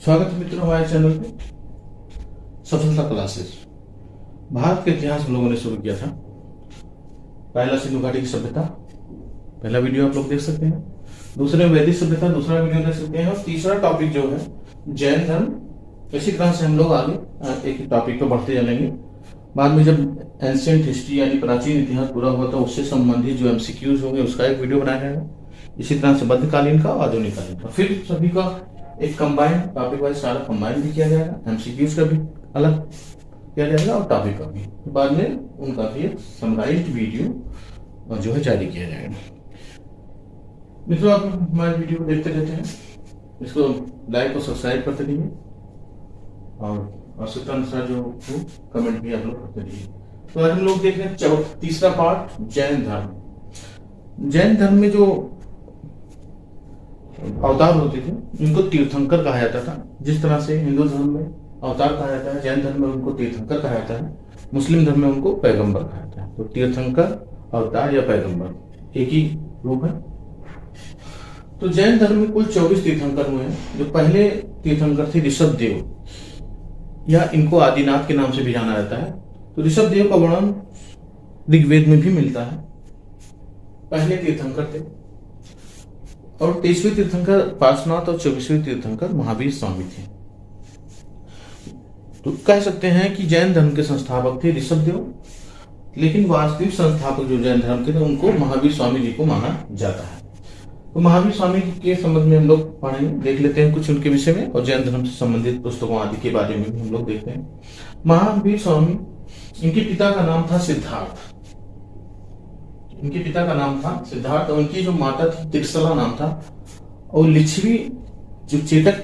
स्वागत है मित्रों हमारे चैनल पे सफलता क्लासेस। भारत के इतिहास हम लोगों ने शुरू किया था। पहला सिंधु घाटी की सभ्यता, पहला वीडियो आप लोग देख सकते हैं। दूसरे में वैदिक सभ्यता, दूसरा वीडियो देख सकते हैं। और तीसरा टॉपिक जो है जैन धर्म। इसी तरह से हम लोग आगे एक टॉपिक पर बढ़ते चलेंगे। बाद में जब एंशिएंट हिस्ट्री यानी प्राचीन इतिहास पूरा हुआ तो उससे संबंधित जो एमसीक्यूज होंगे उसका एक वीडियो बनाया जाएगा। इसी तरह से मध्यकालीन का, आधुनिक कालीन का, फिर सभी का एक कंबाइन टॉपिक वाइज सारा कंबाइन भी किया जाएगा। एमसीक्यूज का भी अलग किया जाएगा और टॉपिक का भी। बाद में उनका भी एक समराइज्ड वीडियो जो है जारी किया जाएगा। मित्रों, आप हमारे वीडियो को देखते रहते हैं, इसको लाइक और सब्सक्राइब करते रहिए और आवश्यकता अनुसार जो कमेंट भी आप लोग करते रहिए। तो आज हम लोग देख रहे हैं तीसरा पार्ट, जैन धर्म। जैन धर्म में जो अवतार होते थे उनको तीर्थंकर कहा जाता था। जिस तरह से हिंदू धर्म में अवतार कहा जाता है, जैन धर्म में उनको तीर्थंकर कहा जाता है, मुस्लिम धर्म में उनको पैगंबर कहा जाता है। तो तीर्थंकर, अवतार या पैगंबर एक ही रूप है। तो जैन धर्म में कुल 24 तीर्थंकर हुए हैं। जो पहले तीर्थंकर थे ऋषभ देव, या इनको आदिनाथ के नाम से भी जाना जाता है। तो ऋषभ देव का वर्णन ऋग्वेद में भी मिलता है। पहले तीर्थंकर थे। और 23वें तीर्थंकर पार्श्वनाथ और 24वें तीर्थंकर महावीर स्वामी थे। तो कह सकते हैं कि जैन धर्म के संस्थापक थे ऋषभ देव, लेकिन वास्तविक संस्थापक जो जैन धर्म के थे उनको महावीर स्वामी जी को माना जाता है। तो महावीर स्वामी जी के संबंध में हम लोग पढ़ेंगे, देख लेते हैं कुछ उनके विषय में, और जैन धर्म से संबंधित पुस्तकों आदि के बारे में भी हम लोग देखते हैं। महावीर स्वामी, इनके पिता का नाम था सिद्धार्थ। इनके पिता का नाम था सिद्धार्थ और उनकी जो माता थी त्रिशला नाम था। और लिच्छवी, जो चेतक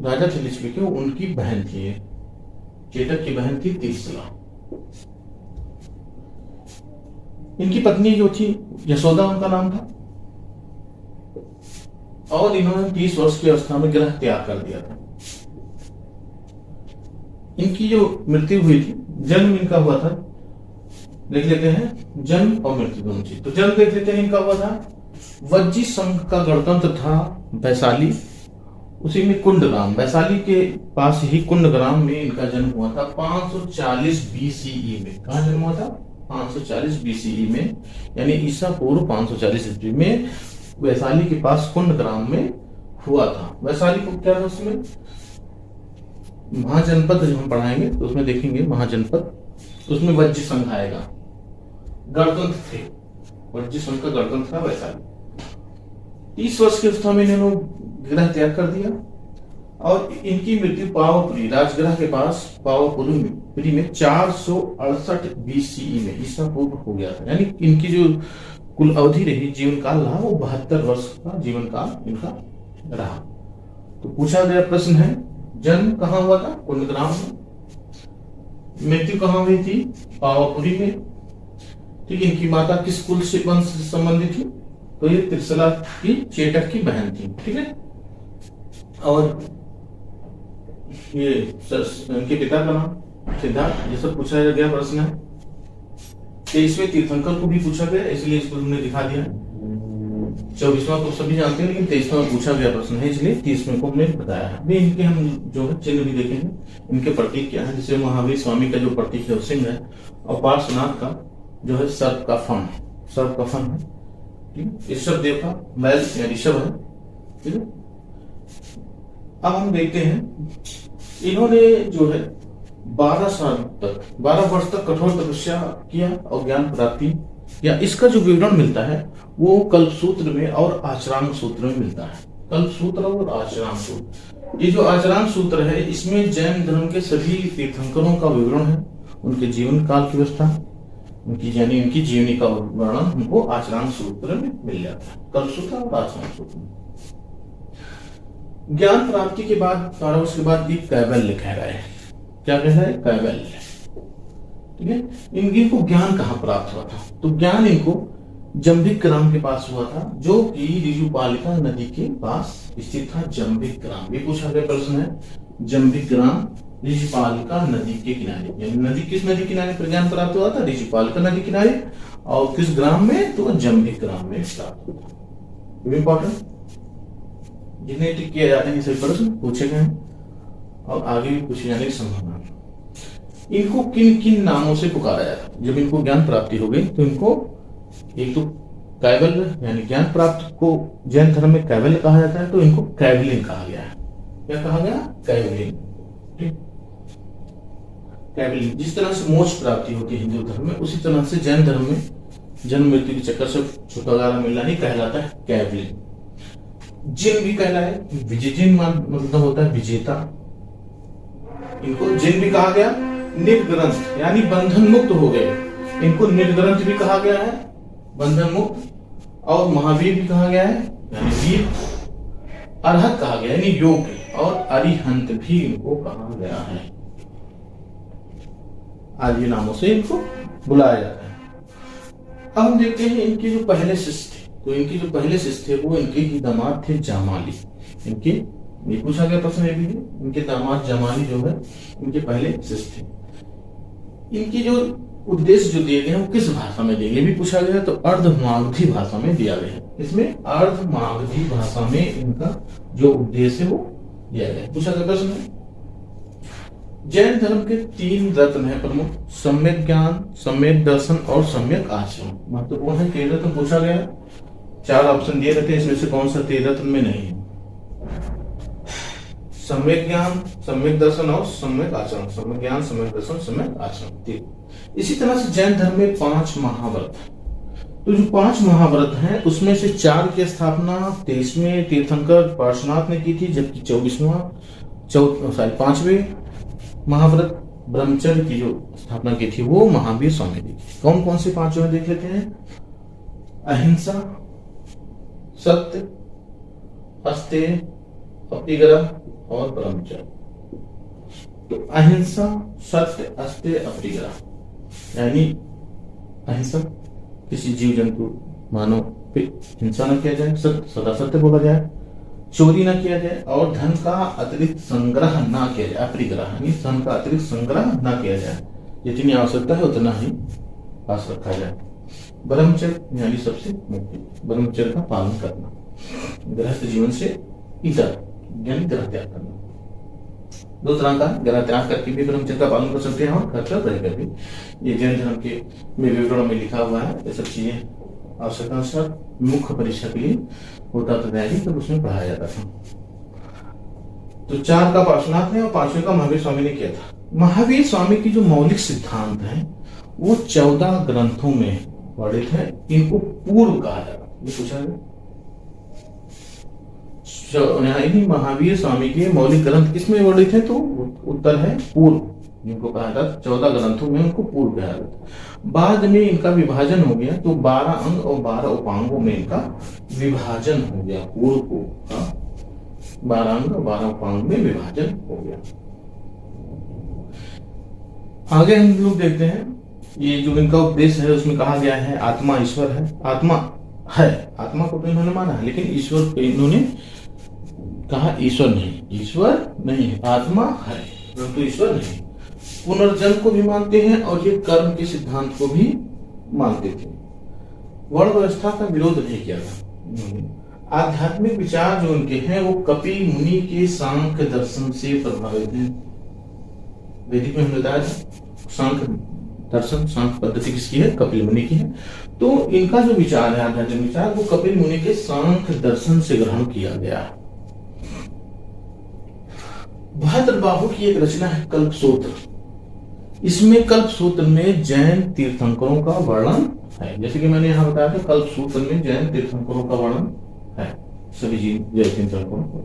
राजा थे लिच्छवी के, उनकी बहन थी। ये चेतक की बहन थी त्रिशला। इनकी पत्नी जो थी यशोदा उनका नाम था। और इन्होंने 30 वर्ष की अवस्था में ग्रह त्याग कर दिया था। इनकी जो मृत्यु हुई थी, जन्म इनका हुआ था, देख लेते हैं जन्म और मृत्यु दोनों चीज। तो जन्म देख लेते हैं इनका हुआ था, वज्जी संघ का गणतंत्र था वैशाली, उसी में कुंडग्राम, वैशाली के पास ही कुंडग्राम में इनका जन्म हुआ था 540 BCE में। कहा जन्म हुआ था? 540 BCE में, यानी ईसा पूर्व 540 ईस्वी में वैशाली के पास कुंडग्राम में हुआ था। वैशाली को क्या था उसमें महाजनपद, जो हम पढ़ाएंगे तो उसमें देखेंगे महाजनपद, उसमें वज्जी संघ आएगा। गणतंत्र थे, वज्जी संघ का गणतंत्र था वैशाली। 30 वर्ष की अवस्था में इन्होंने ग्रह त्याग कर दिया और इनकी मृत्यु पावापुरी राजगृह के पास पावापुरी में 468 BCE में ईसा पूर्व हो गया था। यानी इनकी जो कुल अवधि रही, जीवन काल रहा, वो 72 वर्ष का जीवन काल इनका रहा। तो पूछा गया प्रश्न है, जन्म कहाँ हुआ था? कुंडग्राम में। मृत्यु कहाँ हुई थी? पावापुरी में। ठीक, इनकी माता किस कुल से वंश से संबंधित थी? तो ये त्रिशला की चेटक की बहन थी। ठीक है। और ये इनके पिता का नाम सिद्धार्थ, ये सब पूछा गया प्रश्न है। 23वें तीर्थंकर को भी पूछा गया, इसलिए इसको हमने दिखा दिया। 24वां तो सभी जानते हैं, लेकिन 23वां पूछा गया प्रश्न है, इसलिए 30वें को हमने बताया है। इनके हम जो है चिन्ह भी देखेंगे, इनके प्रतीक क्या है। जैसे महावीर स्वामी का जो प्रतीक है सिंह है, और पार्श्वनाथ का जो है सर्प का फन है। ठीक, ऋषभ देव का मैल या ऋषभ है। ठीक है। अब हम देखते हैं, इन्होंने जो है 12 वर्ष तक कठोर तपस्या किया और ज्ञान प्राप्ति, या इसका जो विवरण मिलता है वो कल्पसूत्र में और आचरांग सूत्र में मिलता है। कल्पसूत्र और आचरांग सूत्र, ये जो आचरांग सूत्र है इसमें जैन धर्म के सभी तीर्थंकरों का विवरण है, उनके जीवन काल की व्यवस्था, उनकी जीवनी का वर्णन हमको आचरांग सूत्र में मिल जाता है। कल्पसूत्र और आचरांग सूत्र में ज्ञान प्राप्ति के बाद 12 वर्ष के बाद एक कैवल्य कह रहा है। क्या कह रहा है? कैवल्य। ठीक है। इनको ज्ञान कहाँ प्राप्त हुआ था? तो ज्ञान इनको जंभिक ग्राम के पास हुआ था, जो कि ऋजुपालिका नदी के पास स्थित था। जंभिक ग्राम, ये पूछा गया प्रश्न है। जंभिक ग्राम ऋजुपालिका नदी के किनारे, यानी नदी किस नदी किनारे पर ज्ञान प्राप्त हुआ था? ऋजुपालिका नदी किनारे। और किस ग्राम में? तो जंभिक ग्राम में प्राप्त हुआ था। इंपॉर्टेंट जिन्हें टिक किया जाता है, सभी प्रश्न पूछे गए हैं। और आगे भी पूछे जाने की संभावना है। इनको किन किन नामों से पुकारा जाता है? जब इनको ज्ञान प्राप्ति हो गई तो इनको एक तो कैवल्य यानी ज्ञान प्राप्त को जैन धर्म में कैवल्य कहा जाता है, तो इनको कैवलिन कहा गया है। क्या कहा गया? कैवलिन। कैवलिन। जिस तरह से मोक्ष प्राप्ति होती है हिंदू धर्म में, उसी तरह से जैन धर्म में जन्म मृत्यु के चक्कर से छुटकारा मिलना ही कहलाता है कैवलिन। जिन भी कहलाए, विजिजिन मतलब होता है विजेता। इनको जिन भी कहा गया। निर्ग्रंथ यानी बंधन मुक्त हो गए, इनको निर्ग्रंथ भी कहा गया है, बंधन मुक्त। और महावीर भी कहा गया है यानी वीर। अरहत कहा गया यानी योग्य, और अरिहंत भी इनको कहा गया है। आज ये नामों से इनको बुलाया जाता है। अब हम देखते हैं इनके जो पहले शिष्य थे। तो इनके जो पहले शिष्य थे वो इनके ही दामाद थे जामाली। इनके ये पूछा गया प्रश्न ये भी है, इनके दामाद जामाली जो है इनके पहले शिष्य थे। इनके जो उद्देश्य जो दिए गए हैं वो किस भाषा में दिए गए भी पूछा गया, तो अर्धमागधी भाषा में दिया गया है। इसमें अर्धमागधी भाषा में इनका जो उद्देश्य है वो दिया गया है। पूछा गया प्रश्न है। जैन धर्म के 3 रत्न है प्रमुख, सम्यक ज्ञान, सम्यक दर्शन और सम्यक आचरण। महत्वपूर्ण है। 3 रत्न पूछा गया, 4 ऑप्शन दिए रहते हैं, इसमें से कौन सा 3 रत्न में नहीं है? सम्यक ज्ञान, सम्यक दर्शन और सम्यक आचरण। सम्यक ज्ञान, सम्यक दर्शन, सम्यक आचरण। इसी तरह से जैन धर्म में 5 महाव्रत। तो जो 5 महाव्रत हैं उसमें से 4 की स्थापना 23वें तीर्थंकर पार्श्वनाथ ने की थी, जबकि 5वें महाव्रत ब्रह्मचर्य की जो स्थापना की थी वो महावीर स्वामी ने की। कौन कौन से 5 हैं देख लेते हैं। अहिंसा, सत्य, अस्तेय, अपरिग्रह और ब्रह्मचर्य। तो अहिंसा, सत्य, अस्तेय, अपरिग्रह यानी अहिंसा, किसी जीव जंतु मानव पे हिंसा न किया जाए, सदा सत्य बोला जाए, चोरी न किया जाए और धन का अतिरिक्त संग्रह न किया जाए। अपरिग्रह यानी धन का अतिरिक्त संग्रह न किया जाए, जितनी आवश्यकता है उतना ही पास रखा जाए। ब्रह्मचर्य यानी सबसे मुक्ति, ब्रह्मचर्य का पालन करना, गृहस्थ जीवन से इतर यानी ग्रह त्याग करना। 2 तरह का ग्रह त्याग करके भी ब्रह्मचर्य का पालन कर सकते हैं और घर पर रहकर भी। ये जैन धर्म के विवरण में लिखा हुआ है। ये सब चीजें आवश्यकता मुख्य परीक्षा के लिए होता था तैयारी, तब उसमें पढ़ाया जाता था। तो 4 का पार्श्वनाथ ने और 5वें का महावीर स्वामी ने किया था। महावीर स्वामी की जो मौलिक सिद्धांत है वो 14 ग्रंथों में वर्णित है। इनको पूर्व कहा जाता है। ये पूछा गया महावीर स्वामी के मौलिक ग्रंथ किसमें वर्णित है, तो उत्तर है पूर्व। जिनको कहा जाता 14 ग्रंथों में उनको पूर्व कहा जाता। बाद में इनका विभाजन हो गया, तो 12 अंग और 12 उपांगों में इनका विभाजन हो गया। पूर्व को 12 अंग और 12 उपांग में विभाजन हो गया। आगे हम लोग देखते हैं ये जो इनका उपदेश है उसमें कहा गया है आत्मा ईश्वर है। आत्मा है, आत्मा को तो इन्होंने माना है, लेकिन ईश्वर को इन्होंने कहा ईश्वर नहीं है, आत्मा है परंतु ईश्वर नहीं। पुनर्जन्म को भी मानते हैं और ये कर्म के सिद्धांत को भी मानते थे। वर्ण व्यवस्था का विरोध नहीं किया था। आध्यात्मिक विचार जो उनके हैं वो कपिल मुनि के सांख्य दर्शन से प्रभावित हैं। वैदिक में हमने बताया सांख्य दर्शन, सांख्य पद्धति किसकी है? कपिल मुनि की है। तो इनका जो विचार है आध्यात्मिक विचार वो कपिल मुनि के सांख्य दर्शन से ग्रहण किया गया। भद्रबाहु की एक रचना है कल्पसूत्र। इसमें कल्पसूत्र में जैन तीर्थंकरों का वर्णन है। जैसे कि मैंने यहाँ बताया था कल्पसूत्र में जैन तीर्थंकरों का वर्णन है। सभी जैन तीर्थंकरों का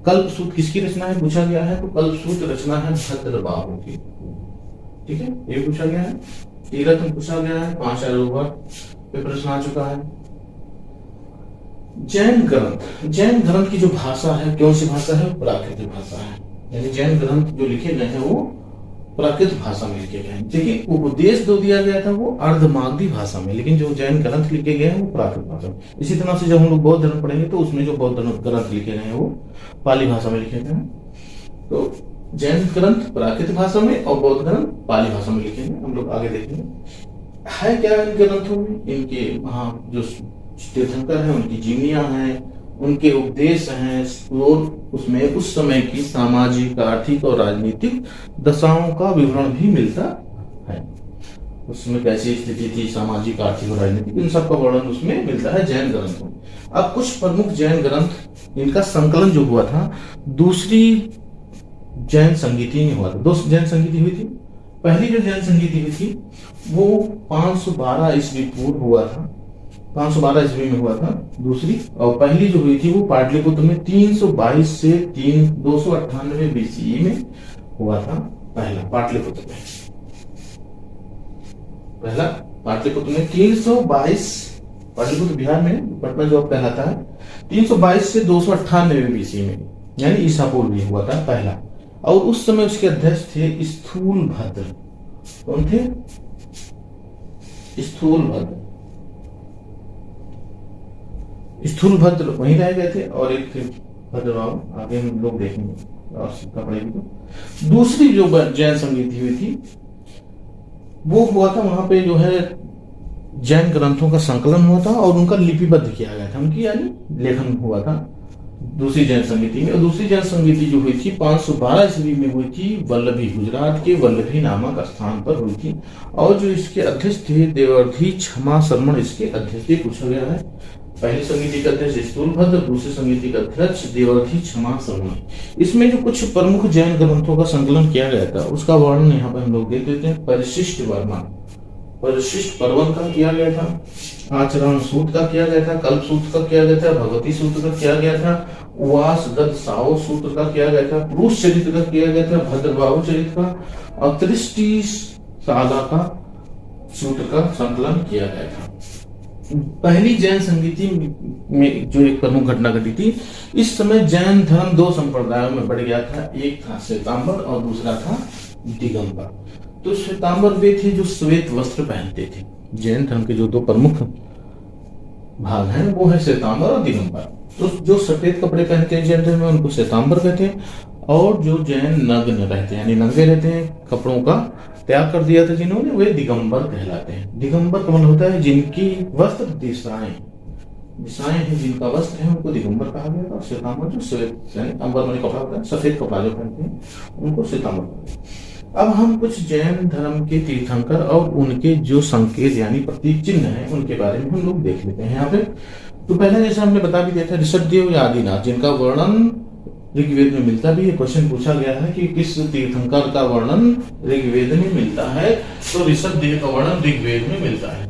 कल्पसूत्र किसकी रचना है पूछा गया है, तो कल्पसूत्र रचना है भद्रबाहु की। ठीक है, ये पूछा गया है। तीरथ पूछा गया है, 5 आरोह पे प्रश्न आ चुका है। जैन ग्रंथ की जो भाषा है कौन सी भाषा है? प्राकृतिक भाषा है। यानी जैन ग्रंथ जो लिखे गए हैं वो प्राकृत भाषा में लिखे गए हैं। लेकिन उपदेश जो दिया गया था वो अर्धमागधी भाषा में, लेकिन जो जैन ग्रंथ लिखे गए हैं वो प्राकृत भाषा में। इसी तरह से जब हम लोग बौद्ध धर्म पढ़ेंगे तो उसमें जो बौद्ध ग्रंथ लिखे गए हैं वो पाली भाषा में लिखे गए हैं। तो जैन ग्रंथ प्राकृत भाषा में और बौद्ध ग्रंथ पाली भाषा में लिखे हैं। हम लोग आगे देखेंगे है क्या इन ग्रंथों में। इनके वहाँ जो तीर्थंकर हैं उनकी जीवनियां हैं, उनके उपदेश हैं, और उसमें उस समय की सामाजिक, आर्थिक और राजनीतिक दशाओं का विवरण भी मिलता है। उसमें कैसी स्थिति थी, सामाजिक, आर्थिक और राजनीतिक, इन सब का वर्णन उसमें मिलता है जैन ग्रंथों में। अब कुछ प्रमुख जैन ग्रंथ, इनका संकलन जो हुआ था दूसरी जैन संगीति में हुआ था। दो जैन संगीति हुई थी। पहली जो जैन संगीति हुई थी वो 512 ईस्वी पूर्व हुआ था, 512 ईस्वी में हुआ था दूसरी, और पहली जो हुई थी वो पाटलिपुत्र में 322 से 298 बीसीई में हुआ था। पहला पाटलिपुत्र में, पहला पाटलिपुत्र में 322, पाटलिपुत्र बिहार में, पटना जो अब कहलाता है, 322 से 298 बीसी में, यानी ईसा पूर्व में हुआ था पहला। और उस समय उसके अध्यक्ष थे स्थूलभद्र। कौन थे? स्थूलभद्र। स्थूलभद्र वहीं रह गए थे, और एक थे भद्रबाबू, आगे हम लोग देखेंगे और सीखना पड़ेगी। तो दूसरी जो जैन संगीति हुई थी वो हुआ था, वहां पे जो है जैन ग्रंथों का संकलन हुआ था और उनका लिपिबद्ध किया गया था, उनकी यानी लेखन हुआ था दूसरी जैन संगीति में। और दूसरी जैन संगीति जो हुई थी 512 ईस्वी में हुई थी, वल्लभी, गुजरात के वल्लभी नामक स्थान पर हुई थी। और जो इसके अध्यक्ष थे देवर्धि क्षमा शर्मण, इसके अध्यक्ष पूछा गया है। पहली समिति का अध्यक्ष स्थूलभद्र, दूसरी समिति का अध्यक्ष देवर्धि क्षमा शर्मण। इसमें जो कुछ प्रमुख जैन ग्रंथों का संकलन किया गया था उसका वर्णन यहाँ पर हम लोग देख लेते हैं। परिशिष्ट वर्णन, परिशिष्ट पर्वन का किया गया था, आचरण सूत्र का किया गया था, कल्प सूत्र का किया गया था, भगवती सूत्र का किया गया था, उवास दत्त साओ सूत्र का किया गया था, पुरुष चरित्र का किया गया था, भद्रबाहु चरित्र का, और त्रिष्टि सागा का सूत्र का संकलन किया गया था। पहली जैन संगीति में जो एक प्रमुख घटना घटी थी, इस समय जैन धर्म दो संप्रदायों में बढ़ गया था। एक था श्वेतांबर और दूसरा था दिगंबर। तो श्वेतांबर वे थे जो श्वेत वस्त्र पहनते थे। जैन धर्म के जो दो प्रमुख भाग हैं वो है श्वेतांबर और दिगंबर। तो जो सफेद कपड़े पहनते हैं जैन धर्म में उनको श्वेतांबर कहते हैं, और जो जैन नग्न रहते हैं यानी नंगे रहते हैं, कपड़ों का त्याग कर दिया था जिन्होंने, वे दिगंबर कहलाते हैं। दिगंबर का मतलब होता है जिनकी वस्त्र दिशाएं, दिशाएं हैं जिनका वस्त्र है उनको दिगंबर कहा गया था। श्वेतांबर जो श्वेत अंबर में कपड़ा होता है, सफेद कपड़ा जो पहनते हैं उनको श्वेतांबर कहते हैं। अब हम कुछ जैन धर्म के तीर्थंकर और उनके जो संकेत यानी प्रतीक चिन्ह है उनके बारे में हम लोग देख लेते हैं यहाँ पे। तो पहले जैसे हमने बता भी दिया था, ऋषभदेव या आदिनाथ, जिनका वर्णन ऋग्वेद में मिलता भी है। क्वेश्चन पूछा गया है कि किस तीर्थंकर का वर्णन ऋग्वेद में मिलता है, तो ऋषभदेव का वर्णन ऋग्वेद में मिलता है,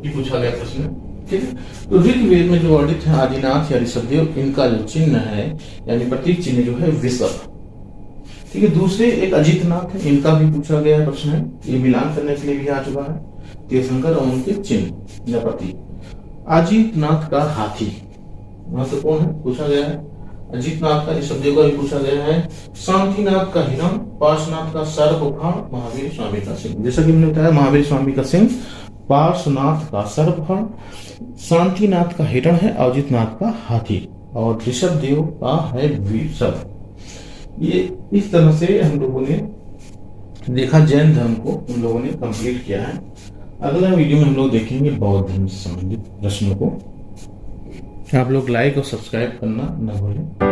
ये पूछा गया प्रश्न। ठीक है, तो ऋग्वेद में जो वर्णित है आदिनाथ या ऋषभदेव, इनका जो चिन्ह है यानी प्रतीक चिन्ह जो है वृषभ। ठीक है, दूसरे एक अजितनाथ है, इनका भी पूछा गया प्रश्न है, ये मिलान करने के लिए भी आ चुका है। तीर्थंकर और उनके चिन्ह या प्रतीक। अजितनाथ का हाथी महत्वपूर्ण है, पूछा गया है। अजितनाथ का ऋषभदेव का भी पूछा गया है। शांतिनाथ का हिरण, पार्श्वनाथ का सर्पफण, महावीर स्वामी का सिंह। जैसा कि हमने बताया, महावीर स्वामी का सिंह, पार्श्वनाथ का सर्पफण, शांतिनाथ का हिरण है, अजितनाथ का हाथी, और ऋषभदेव का है वृषभ। ये इस तरह से हम लोगों ने देखा जैन धर्म को उन लोगों ने कंप्लीट किया है। अगला वीडियो में हम लोग देखेंगे बौद्ध धर्म से संबंधित प्रश्नों को। आप लोग लाइक और सब्सक्राइब करना न भूलें।